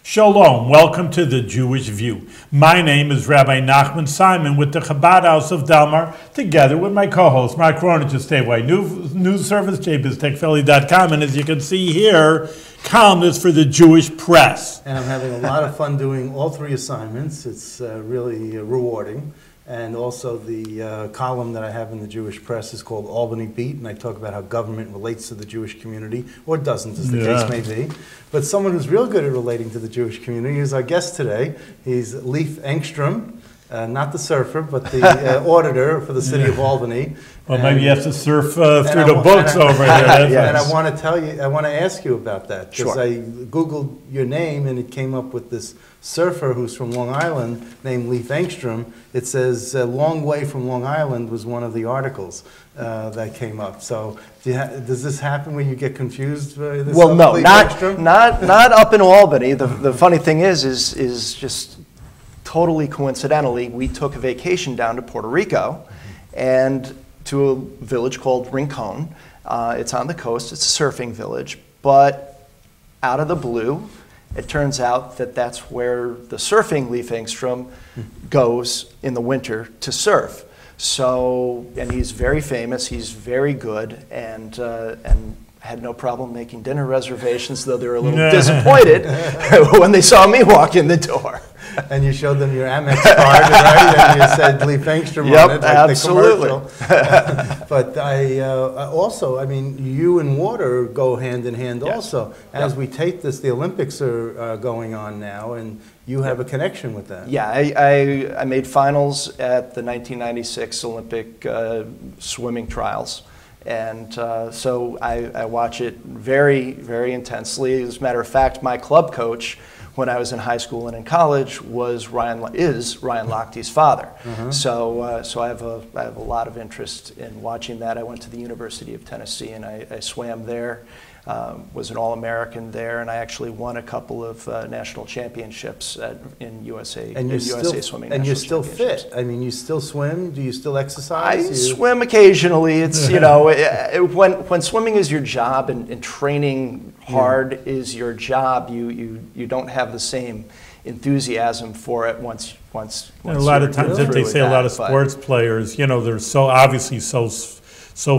Shalom, welcome to the Jewish View. My name is Rabbi Nachman Simon with the Chabad House of Delmar, together with my co-host, Mark Ronich of Statewide News Service, jbiztechphilly.com, and as you can see here, columnist for the Jewish Press. And I'm having a lot of fun doing all three assignments. It's really rewarding. And also the column that I have in the Jewish Press is called Albany Beat, and I talk about how government relates to the Jewish community, or doesn't, as the case may be. But someone who's real good at relating to the Jewish community is our guest today. He's View-Leif Engstrom, not the surfer, but the auditor for the city of Albany. Well, maybe you have to surf through the books over here. Yeah, and I want to tell you, I want to ask you about that, because Sure. I Googled your name and it came up with this surfer who's from Long Island named View-Leif Engstrom. It says Long Way from Long Island was one of the articles that came up. So does this happen when you get confused? Well, no, not up in Albany. The funny thing is just totally coincidentally, we took a vacation down to Puerto Rico and to a village called Rincon. It's on the coast. It's a surfing village. But out of the blue, it turns out that that's where the surfing View-Leif Engstrom goes in the winter to surf. So, and he's very famous, he's very good, and had no problem making dinner reservations, though they were a little disappointed when they saw me walk in the door. And you showed them your Amex card, right? And you said View-Leif Engstrom on it, like absolutely. The commercial. But I also, I mean, you and water go hand in hand also. As we tape this, the Olympics are going on now, and you have a connection with that. Yeah, I made finals at the 1996 Olympic swimming trials. And so I watch it very, very intensely. As a matter of fact, my club coach when I was in high school and in college is Ryan Lochte's father. So I have a lot of interest in watching that. I went to the University of Tennessee and I swam there. Was an All-American there, and I actually won a couple of national championships in USA swimming. And you're still fit. I mean, you still swim. Do you still exercise? I swim occasionally. It's when swimming is your job and training hard is your job. You don't have the same enthusiasm for it once a lot of times, they say a lot of sports players, they're so obviously so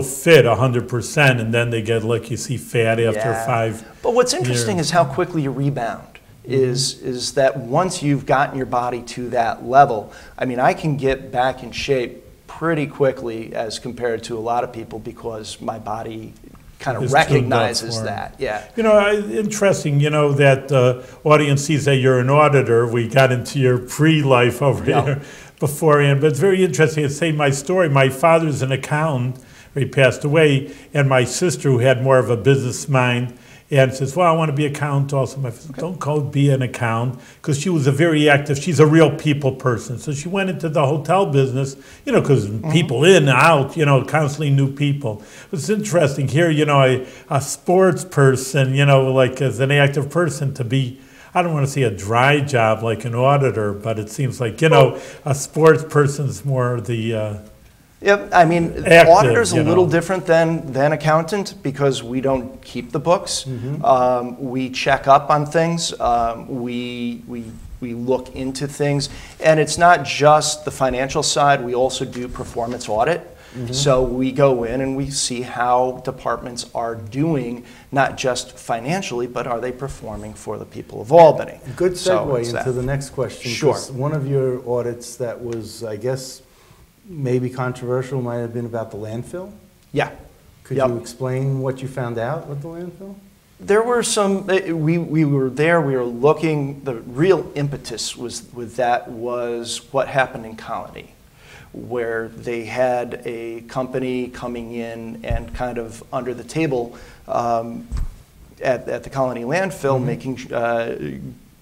fit 100%, and then they get, like you see, fat after 5 But what's interesting is how quickly you rebound. Is that once you've gotten your body to that level, I mean, I can get back in shape pretty quickly as compared to a lot of people because my body kind of recognizes that. Yeah. Interesting, that audience sees that you're an auditor. We got into your pre-life over here beforehand, but it's very interesting to say my story. My father's an accountant. He passed away, and my sister, who had more of a business mind, and says, well, I want to be an accountant also. My father said, don't go be an accountant, because she was a very active, she's a real people person. So she went into the hotel business, because people in, out, constantly new people. It's interesting here, a sports person, like as an active person to be, I don't want to say a dry job like an auditor, but it seems like, a sports person's more the... Yep, I mean, auditor's a little different than accountant because we don't keep the books. We check up on things. We look into things, and it's not just the financial side. We also do performance audit. So we go in and we see how departments are doing, not just financially, but are they performing for the people of Albany? Good segue into the next question. Sure. One of your audits that was, I guess, maybe controversial might have been about the landfill. Yeah. Could you explain what you found out with the landfill? There were some, we were there, we were looking, the real impetus with that was what happened in Colony, where they had a company coming in and kind of under the table at the Colony landfill making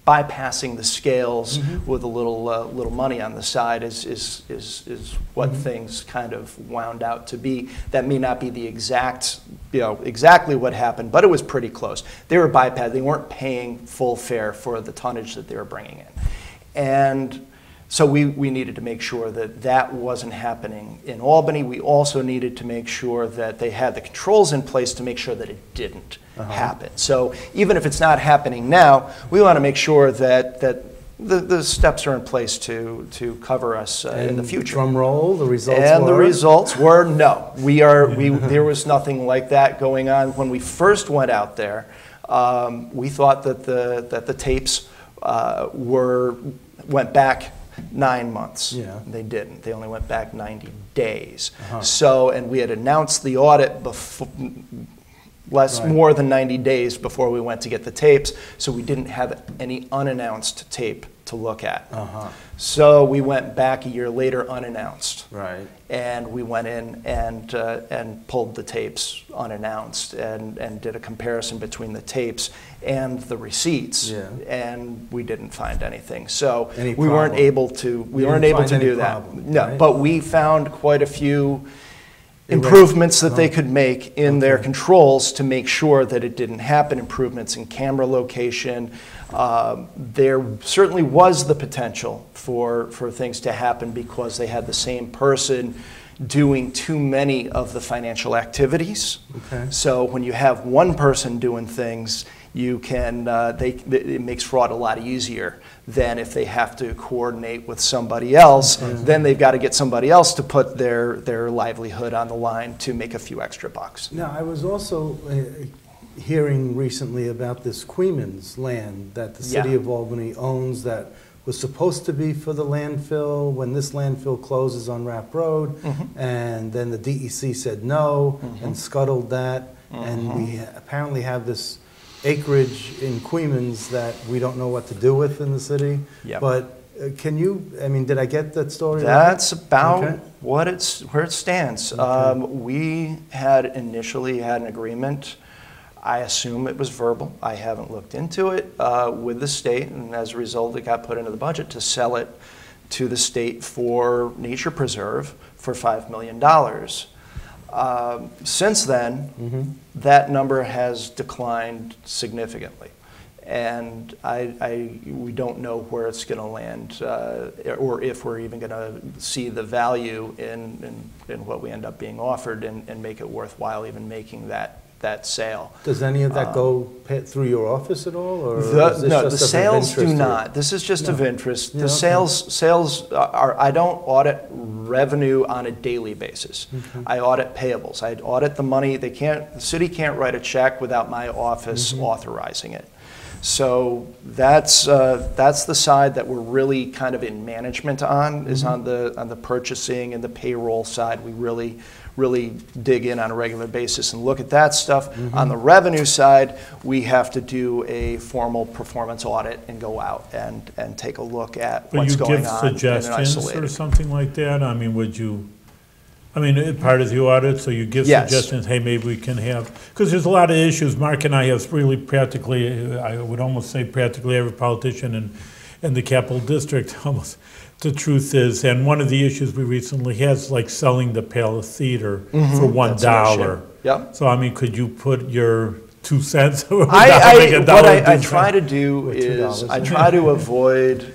bypassing the scales with a little money on the side is what things kind of wound out to be. That may not be the exactly what happened, but it was pretty close. They were bypassed. They weren't paying full fare for the tonnage that they were bringing in, and So we needed to make sure that that wasn't happening in Albany. We also needed to make sure that they had the controls in place to make sure that it didn't happen. So even if it's not happening now, we want to make sure that the steps are in place to cover us in the future. Drum roll, the results and were? The results were no. There was nothing like that going on. When we first went out there, we thought that the tapes went back 9 months. Yeah. They didn't. They only went back 90 days. So, and we had announced the audit before, more than 90 days before we went to get the tapes, so we didn't have any unannounced tape to look at. So we went back a year later unannounced. Right. And we went in and pulled the tapes unannounced and did a comparison between the tapes and the receipts. Yeah. And we didn't find anything. So we weren't able to do that. No, right? But we found quite a few improvements that they could make in their controls to make sure that it didn't happen, improvements in camera location. There certainly was the potential for things to happen because they had the same person doing too many of the financial activities. So when you have one person doing things, you can it makes fraud a lot easier than if they have to coordinate with somebody else. Then they've got to get somebody else to put their livelihood on the line to make a few extra bucks. Now, I was also hearing recently about this Queemans land that the city of Albany owns that was supposed to be for the landfill when this landfill closes on Rapp Road, and then the DEC said no and scuttled that, and we apparently have this acreage in Queemans that we don't know what to do with in the city. But can you, I mean, did I get that story right? That's about where it stands. We had initially had an agreement. I assume it was verbal. I haven't looked into it with the state, and as a result, it got put into the budget to sell it to the state for nature preserve for $5 million. Since then, that number has declined significantly, and we don't know where it's going to land, or if we're even going to see the value in what we end up being offered and make it worthwhile even making that sale. Does any of that go through your office at all, or no? The sales do not. This is just of interest. The sales are. I don't audit revenue on a daily basis. I audit payables. I audit the money. The city can't write a check without my office authorizing it. So that's the side that we're really kind of in management on, is on the purchasing and the payroll side. We really dig in on a regular basis and look at that stuff. On the revenue side, we have to do a formal performance audit and go out and take a look at what's going on. But you give suggestions or something like that? I mean, part of the audit, so you give suggestions, hey, maybe we can have, because there's a lot of issues. Mark and I have really practically, I would almost say practically every politician in the Capital District, almost. The truth is, and one of the issues we recently had is like selling the Palace Theater for $1. So, I mean, could you put your 2 cents? What I try to do is I try to avoid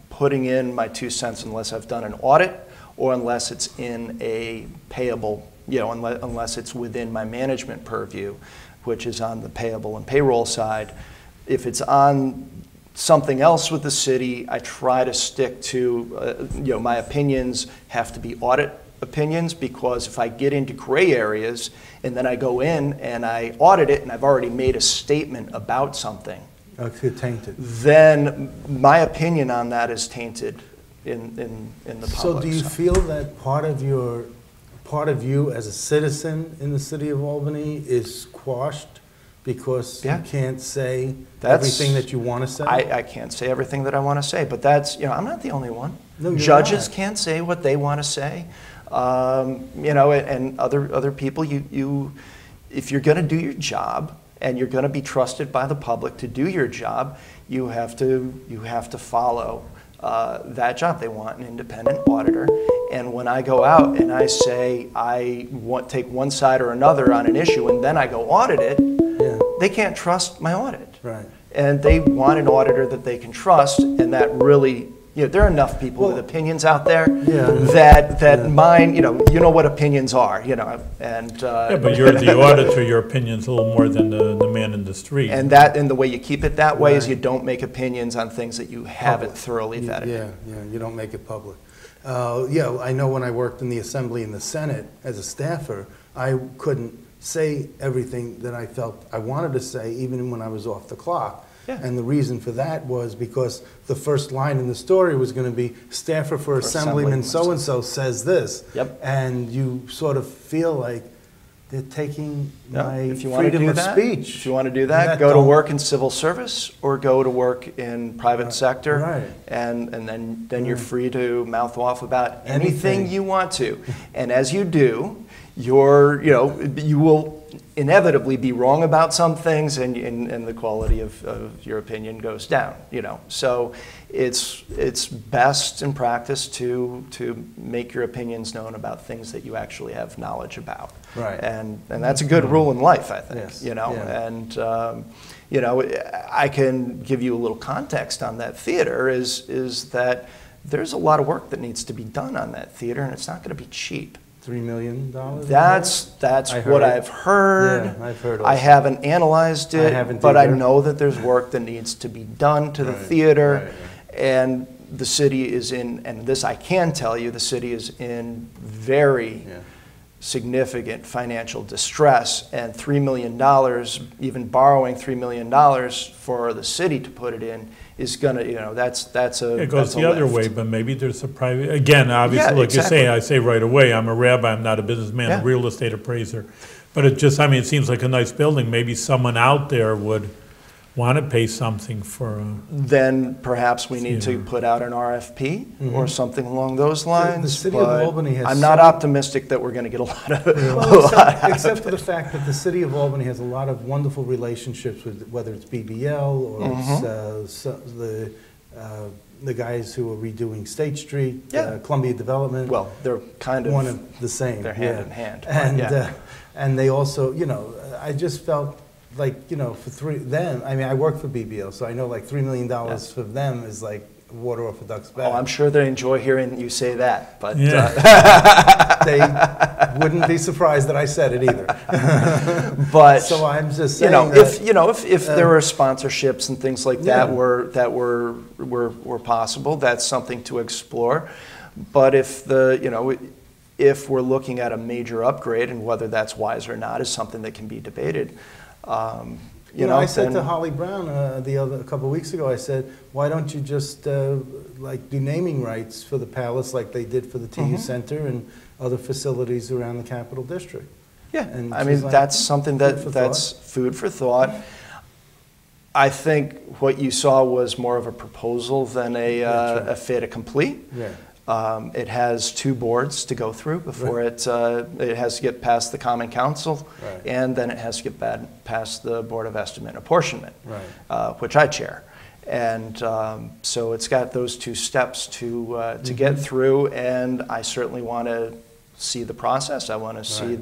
putting in my 2 cents unless I've done an audit or unless it's in a payable, unless it's within my management purview, which is on the payable and payroll side. If it's on something else with the city, I try to stick to, my opinions have to be audit opinions, because if I get into gray areas and then I go in and I audit it and I've already made a statement about something, tainted, then my opinion on that is tainted in the public. So do you feel that part of you as a citizen in the city of Albany is quashed because you can't say everything that you want to say? I can't say everything that I want to say, but that's, I'm not the only one. No, Judges can't say what they want to say, and other people. If you're going to do your job and you're going to be trusted by the public to do your job, you have to follow that job. They want an independent auditor. And when I go out and I say take one side or another on an issue and then I go audit it, they can't trust my audit. Right. And they want an auditor that they can trust, and that really, there are enough people with opinions out there Yeah. that mine, you know what opinions are, and Yeah, but you're the auditor, your opinion's a little more than the man in the street. and the way you keep it that way is you don't make opinions on things that you haven't thoroughly vetted. Yeah, you don't make it public. Yeah, I know when I worked in the Assembly and the Senate as a staffer, I couldn't say everything that I felt I wanted to say, even when I was off the clock. Yeah. And the reason for that was because the first line in the story was going to be, staffer for Assemblyman so-and-so says this. Yep. And you sort of feel like they're taking my If you want to freedom do of that, speech. If you want to do that, go to work in civil service or go to work in private sector, Right. and then you're free to mouth off about anything you want to. And as you do, you will inevitably be wrong about some things, and the quality of your opinion goes down. So it's best in practice to make your opinions known about things that you actually have knowledge about. Right. And that's a good rule in life, I think. Yes. And I can give you a little context on that theater. Is that there's a lot of work that needs to be done on that theater, and it's not going to be cheap. $3 million? That's what I've heard. Yeah, I've heard I also. haven't analyzed it, but I either. know that there's work that needs to be done to the theater, and the city is in, and this I can tell you, the city is in very significant financial distress, and $3 million, even borrowing $3 million for the city to put it in, is gonna, that's a It goes the other way, but maybe there's a private, again, obviously, Yeah, like you're saying, exactly. I say right away, I'm a rabbi, I'm not a businessman, Yeah. a real estate appraiser. But it just, it seems like a nice building, maybe someone out there would want to pay something for Then perhaps we need to put out an RFP or something along those lines. The city of but Albany has I'm not so- optimistic that we're going to get a lot of. Well, except for the fact that the city of Albany has a lot of wonderful relationships with, whether it's BBL or it's, the guys who are redoing State Street, Columbia Development. Well, they're kind of one of the same. They're hand in hand. And and they also, I just felt like, for them, I work for BBL, so I know like $3 million for them is like water off a duck's back. Oh, I'm sure they enjoy hearing you say that, but They wouldn't be surprised that I said it either. but so I'm just saying if there were sponsorships and things like that were possible, that's something to explore. But if if we're looking at a major upgrade, and whether that's wise or not is something that can be debated. I said to Holly Brown a couple of weeks ago, I said, why don't you just do naming rights for the palace like they did for the TU Center and other facilities around the Capital District? Yeah, and that's something that's food for thought. I think what you saw was more of a proposal than a fait accompli. Yeah. It has 2 boards to go through before it has to get past the Common Council, and then it has to get past the Board of Estimate and Apportionment, which I chair. And so it's got those 2 steps to get through, and I certainly want to see the process. I want to see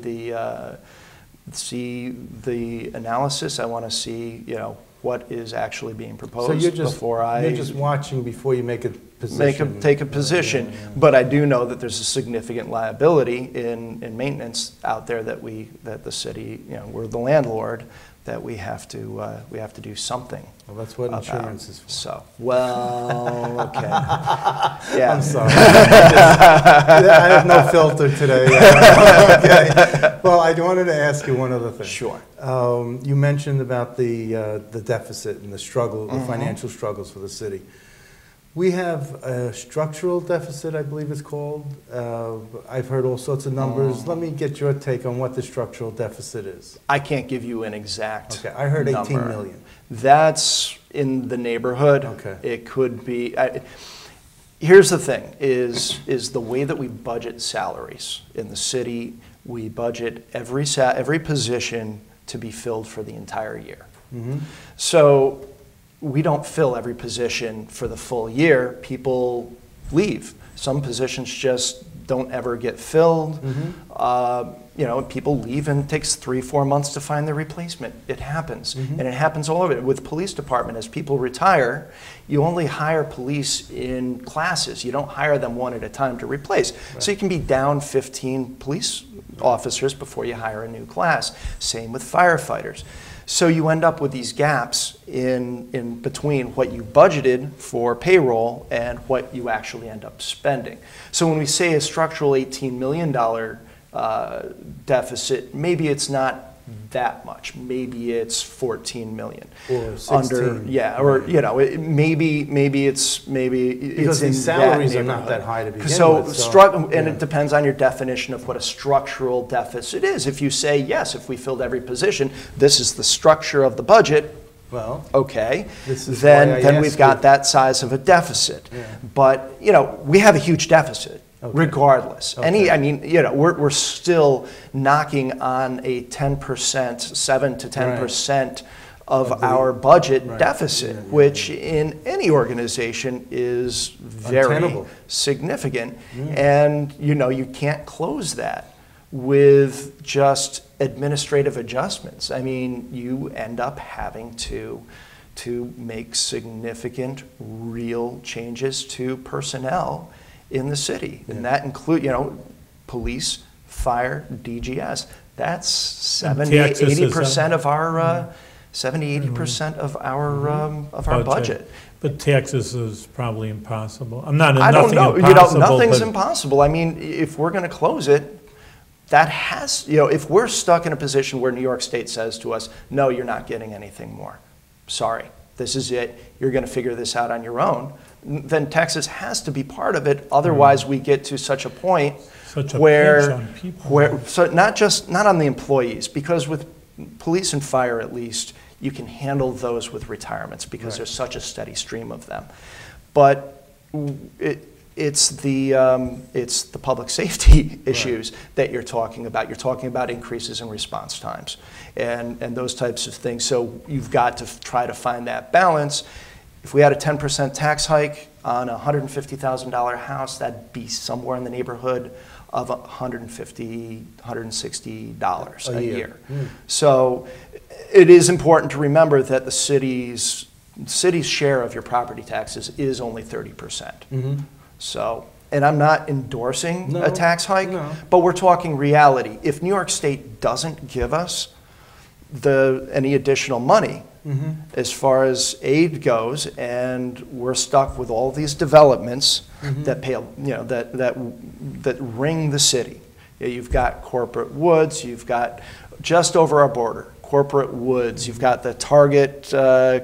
the analysis. I want to see what is actually being proposed. So you're just watching before you make a position. Take a position, but I do know that there's a significant liability in maintenance out there that the city, we're the landlord, that we have to do something. Well, that's what insurance is for. So, well, okay. Yeah. I'm sorry. I have no filter today. Okay. Well, I wanted to ask you one other thing. Sure. You mentioned about the deficit and the struggle, the financial struggles for the city. We have a structural deficit, I believe it's called. I've heard all sorts of numbers. Let me get your take on what the structural deficit is. I can't give you an exact Okay, I heard 18 number. million. That's in the neighborhood. Okay. It could be. Here's the thing: is the way that we budget salaries in the city. We budget every position to be filled for the entire year. So we don't fill every position for the full year. People leave. Some positions just don't ever get filled. You know, people leave and it takes 3-4 months to find their replacement. It happens. And it happens all over. With police department, as people retire, you only hire police in classes. You don't hire them one at a time to replace. So you can be down 15 police officers before you hire a new class. Same with firefighters. So you end up with these gaps in between what you budgeted for payroll and what you actually end up spending. So when we say a structural $18 million deficit, maybe it's not that much. Maybe it's 14 million. Or 16. Or you know, maybe it's because in these salaries that are not that high to begin so with. And it depends on your definition of what a structural deficit is. If you say yes, if we filled every position, this is the structure of the budget. Well, okay, then we've got that size of a deficit. But you know, we have a huge deficit. Okay. Regardless, I mean, you know, we're still knocking on a 10%, 7 to 10% of our budget deficit, which in any organization is very untenable. Significant, and you know, you can't close that with just administrative adjustments. I mean, you end up having to make significant, real changes to personnel in the city, and that include, you know, police, fire, DGS. That's 70-80% of our 70-80% of our budget. But taxes is probably impossible. I don't know. You know, nothing's impossible. I mean, if we're going to close it, that has, you know, if we're stuck in a position where New York State says to us, no, you're not getting anything more. Sorry, this is it. You're going to figure this out on your own. Then Texas has to be part of it. Otherwise, we get to such a point where not on the employees, because with police and fire at least, you can handle those with retirements because there's such a steady stream of them. But it's the public safety issues that you're talking about. You're talking about increases in response times and those types of things. So you've got to try to find that balance. If we had a 10% tax hike on a $150,000 house, that'd be somewhere in the neighborhood of $150, $160 a year. So it is important to remember that the city's share of your property taxes is only 30%. So, and I'm not endorsing a tax hike, but we're talking reality. If New York State doesn't give us any additional money, as far as aid goes, and we're stuck with all these developments that pay, you know, that ring the city. You've got corporate woods, you've got just over our border, corporate woods, you've got the Target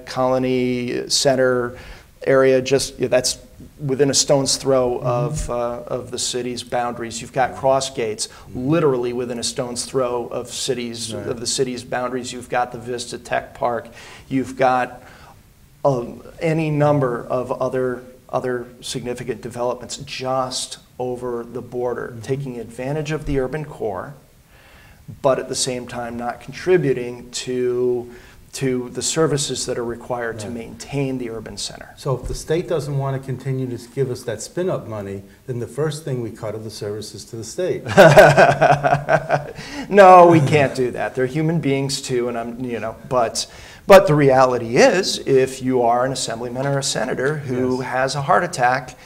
Colony Center area, that's within a stone's throw of the city's boundaries. You've got cross gates, literally within a stone's throw of the city's boundaries. You've got the Vista Tech Park. You've got any number of other significant developments just over the border, taking advantage of the urban core, but at the same time not contributing to the services that are required to maintain the urban center. So if the state doesn't want to continue to give us that spin-up money, then the first thing we cut are the services to the state. No, we can't do that. They're human beings too, and but the reality is, if you are an assemblyman or a senator who has a heart attack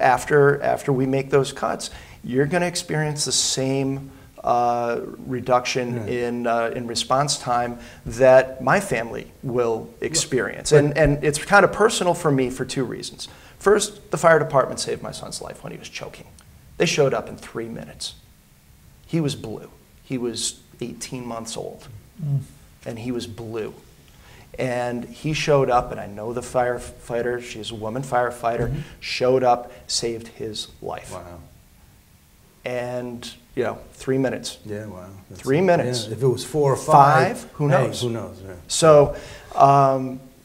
after we make those cuts, you're going to experience the same reduction in response time that my family will experience. And it's kind of personal for me for two reasons. First, the fire department saved my son's life when he was choking. They showed up in 3 minutes. He was blue. He was 18 months old, and he was blue. And he showed up, and I know the firefighter, she's a woman firefighter, showed up, saved his life. Wow. And 3 minutes. Yeah, wow. 3 minutes. Yeah. If it was 4 or 5, who knows? Hey, who knows? Yeah. So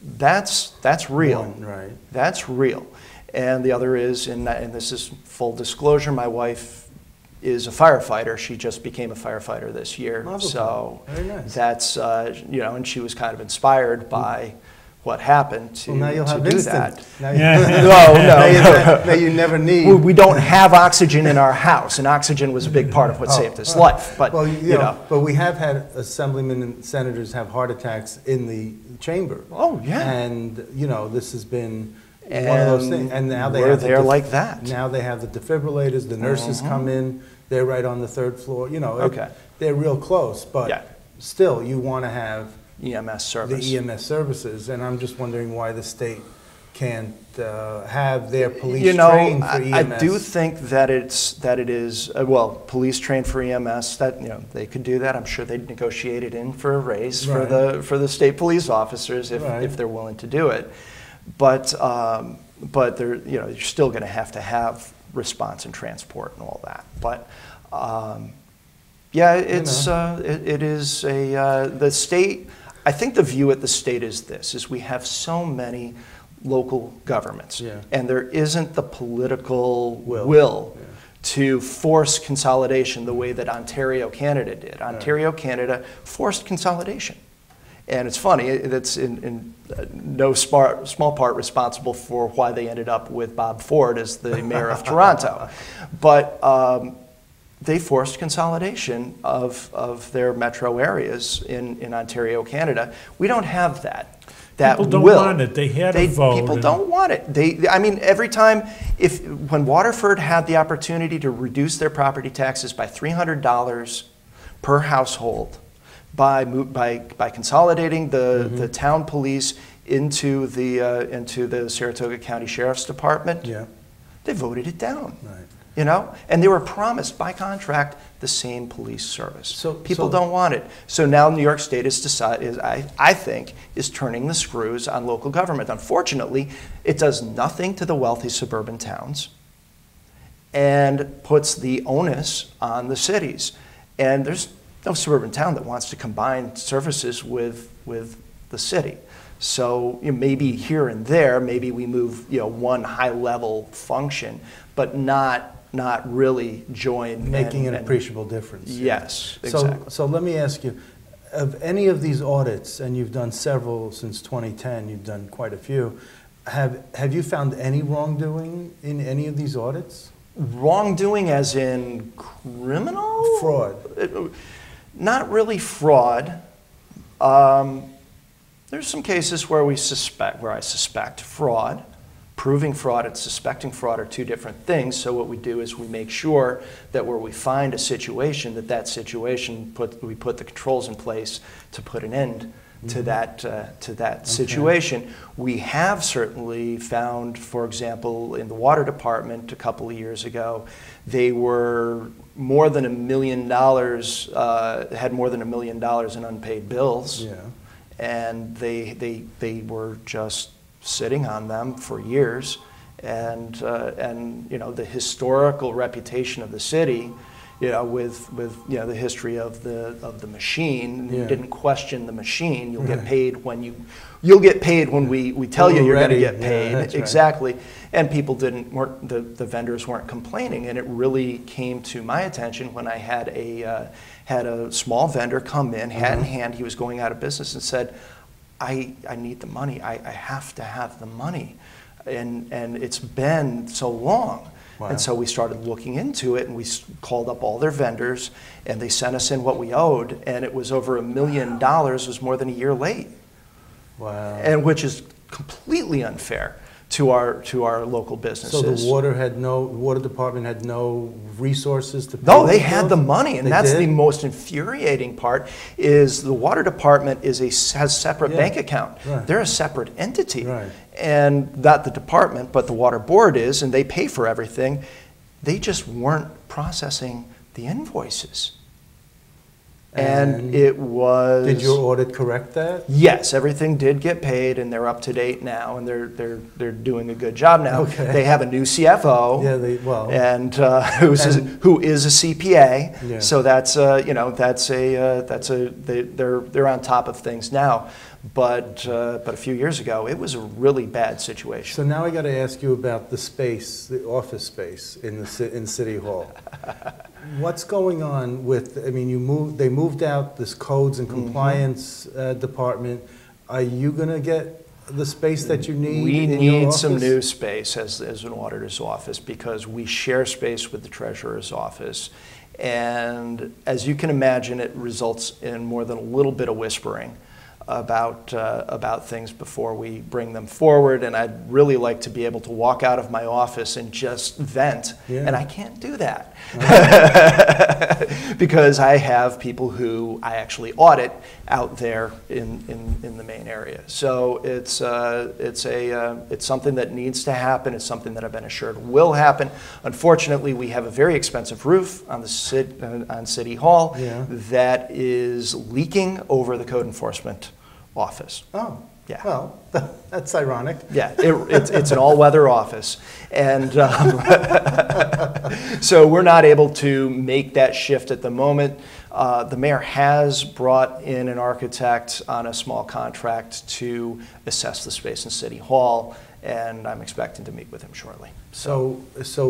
that's real. Right. That's real. And the other is, and this is full disclosure, my wife is a firefighter. She just became a firefighter this year. Wonderful. So very nice. that's and she was kind of inspired by what happened to, Well, now you'll have do instant. that. Now No. you never need. We don't have oxygen in our house, and oxygen was a big part of what saved his life. But Well, you know, but we have had assemblymen and senators have heart attacks in the chamber. oh yeah, And, you know, this has been one of those things. And now they we're have there like that. Now they have the defibrillators, the nurses come in, they're right on the third floor, you know. Okay. They're real close, but Yeah. still, you want to have EMS service. the EMS services. And I'm just wondering why the state can't have their police You know, trained for EMS. I do think that it is well, police trained for EMS. That they could do that. I'm sure they'd negotiate it in for a raise Right. for the state police officers Right. if they're willing to do it. But they're you're still going to have response and transport and all that. But yeah, it's it is the state. I think the view at the state is this: is we have so many local governments, Yeah. and there isn't the political Will. Yeah. to force consolidation the way that Ontario, Canada did. Ontario, Canada forced consolidation. And it's funny, that's in no small part responsible for why they ended up with Bob Ford as the mayor of Toronto. But they forced consolidation of their metro areas in Ontario, Canada. We don't have that. People don't want it. They had a vote. People don't want it. I mean, every time, when Waterford had the opportunity to reduce their property taxes by $300 per household, by consolidating the town police into the Saratoga County Sheriff's Department, they voted it down. Right. You know, and they were promised by contract the same police service. So people don't want it. So now New York State has decided, I think, is turning the screws on local government. Unfortunately, it does nothing to the wealthy suburban towns and puts the onus on the cities. And there's no suburban town that wants to combine services with the city. So maybe here and there, maybe we move one high-level function, but not really join. Making an appreciable difference. Yes, exactly. So let me ask you, of any of these audits, and you've done several since 2010, you've done quite a few, have you found any wrongdoing in any of these audits? Wrongdoing as in criminal? Fraud. Not really fraud. There's some cases where I suspect fraud. Proving fraud and suspecting fraud are two different things. So what we do is we make sure that where we find a situation, we put the controls in place to put an end to that situation. We have certainly found, for example, in the water department a couple of years ago, they were more than $1 million, had more than $1 million in unpaid bills. Yeah. And they were just sitting on them for years, and the historical reputation of the city, with the history of the machine. You didn't question the machine. You'll get paid when we tell you you're going to get paid. That's right. Exactly. And people the vendors weren't complaining, and it really came to my attention when I had a small vendor come in, hat in hand. He was going out of business, and said, I need the money. I have to have the money. And it's been so long. Wow. And so we started looking into it, and we called up all their vendors, and they sent us in what we owed, and it was over $1 million. It was more than a year late. Wow. And which is completely unfair to our local businesses. So the water department had no resources to pay? No, they had the money, and that's did? the most infuriating part. Is the water department has separate bank account. Right. They're a separate entity, Right. and not the department, but the water board is, and they pay for everything. They just weren't processing the invoices. And it was. Did your audit correct that? Yes, everything did get paid, and they're up to date now, and they're doing a good job now. Okay. They have a new CFO. Yeah, and who is a CPA. Yeah. So they're on top of things now. But a few years ago, it was a really bad situation. So now I got to ask you about the space, the office space in City Hall. What's going on with? I mean, they moved out this codes and compliance department. Are you going to get the space that you need? We in your need some office? new space as an auditor's office because we share space with the treasurer's office. And as you can imagine, it results in more than a little bit of whispering about things before we bring them forward. And I'd really like to be able to walk out of my office and just vent. Yeah. And I can't do that because I have people who I actually audit out there in the main area. So it's something that needs to happen. It's something that I've been assured will happen. Unfortunately, we have a very expensive roof on on City Hall that is leaking over the code enforcement office. Oh, yeah. Well, that's ironic. Yeah, it's an all-weather office. And so we're not able to make that shift at the moment. The mayor has brought in an architect on a small contract to assess the space in City Hall, and I'm expecting to meet with him shortly. So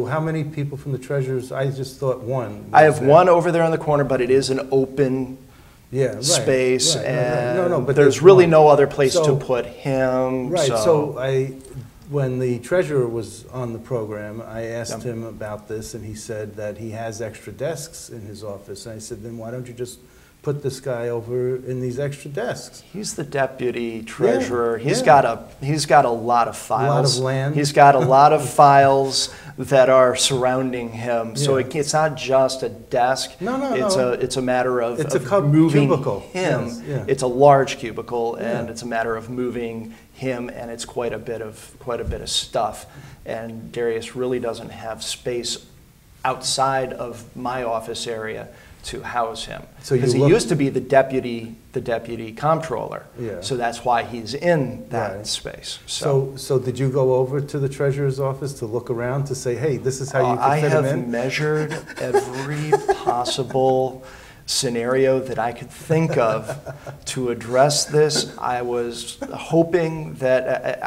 how many people from the treasurers? I just thought one. I have one over there in the corner, but it is an open space, right. and No, but there's really one. no other place So- to put him. Right, so when the treasurer was on the program, I asked him about this, and he said that he has extra desks in his office. And I said, then why don't you just put this guy over in these extra desks? He's the deputy treasurer. Yeah, He's got a lot of files. A lot of land. He's got a lot of files that are surrounding him. So Yeah. it's not just a desk. No. It's a matter of, It's of a moving cubicle. him. Yes, yeah. It's a large cubicle, and Yeah. it's a matter of moving him, and it's quite a bit of stuff. And Darius really doesn't have space outside of my office area to house him. So because he look- used to be the deputy comptroller. Yeah. So that's why he's in that Right. space. So did you go over to the treasurer's office to look around to say, hey, this is how you I can fit him have in? measured every possible scenario that I could think of to address this. I was hoping that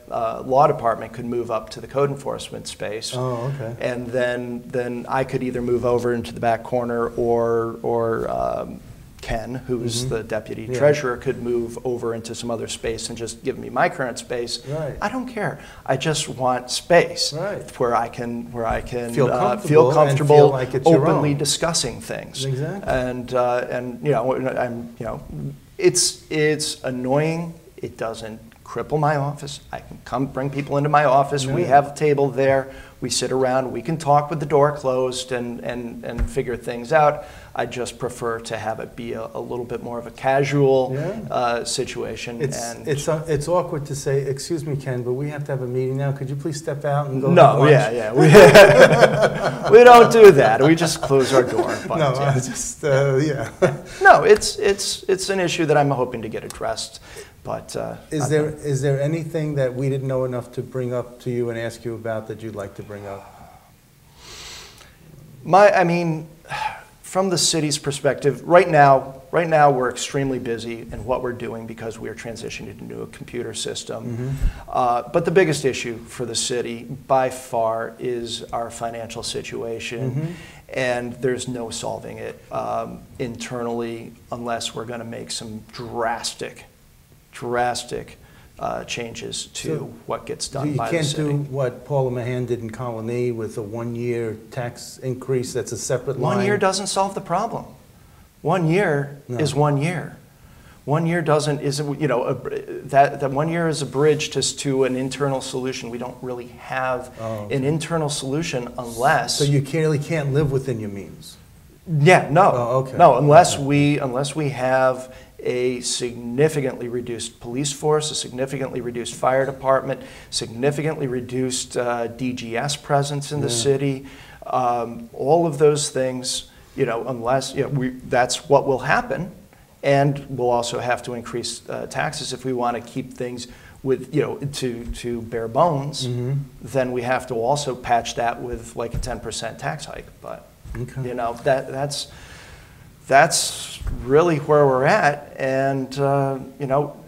law department could move up to the code enforcement space. Oh, okay. And then I could either move over into the back corner, or Ken, who's the deputy Yeah. treasurer, could move over into some other space and just give me my current space. Right. I don't care. I just want space Right. where I can Feel comfortable feel and comfortable feel like it's your openly own. discussing things. Exactly. And it's annoying. It doesn't cripple my office. I can come bring people into my office. We Yeah. have a table there. We sit around. We can talk with the door closed and figure things out. I just prefer to have it be a little bit more of a casual situation. It's awkward to say, excuse me, Ken, but we have to have a meeting now. Could you please step out and go have No, lunch? yeah. We don't do that. We just close our door. But, No, yeah. I just, yeah. No, it's an issue that I'm hoping to get addressed. But Is there anything that we didn't know enough to bring up to you and ask you about that you'd like to bring up? From the city's perspective, right now we're extremely busy in what we're doing because we are transitioning into a computer system. But the biggest issue for the city by far is our financial situation, and there's no solving it internally unless we're going to make some drastic changes to what gets done by the city. You can't do what Paula Mahan did in Colony with a one-year tax increase that's a separate line? 1 year doesn't solve the problem. 1 year is 1 year. 1 year that 1 year is a bridge to an internal solution. We don't really have an internal solution unless... So you really can't live within your means? Yeah, no. Oh, okay. No, unless we have a significantly reduced police force, a significantly reduced fire department, significantly reduced DGS presence in the city, all of those things, unless, that's what will happen. And we'll also have to increase taxes if we want to keep things with, to bare bones. Then we have to also patch that with like a 10% tax hike. But, that's really where we're at. And,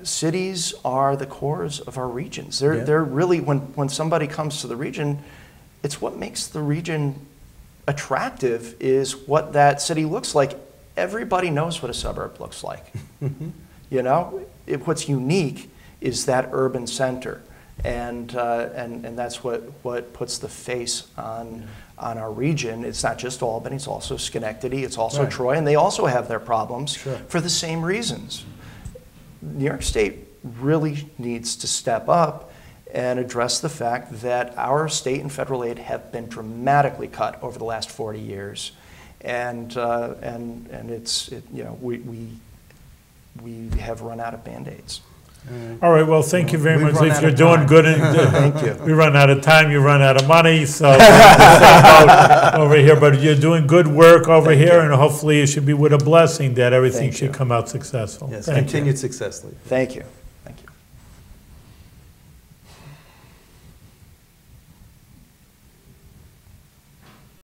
cities are the cores of our regions. They're really, when somebody comes to the region, it's what makes the region attractive is what that city looks like. Everybody knows what a suburb looks like. What's unique is that urban center. And that's what puts the face on our region. It's not just Albany, it's also Schenectady, it's also Troy, and they also have their problems for the same reasons. New York State really needs to step up and address the fact that our state and federal aid have been dramatically cut over the last 40 years. And we have run out of Band-Aids. All right, well, thank you very much. If you're doing good, thank you. We run out of time, you run out of money, so we're the same boat over here. But you're doing good work over here, and hopefully it should be with a blessing that everything should come out successful. Yes, Thank continued you. success, Lee. Thank you.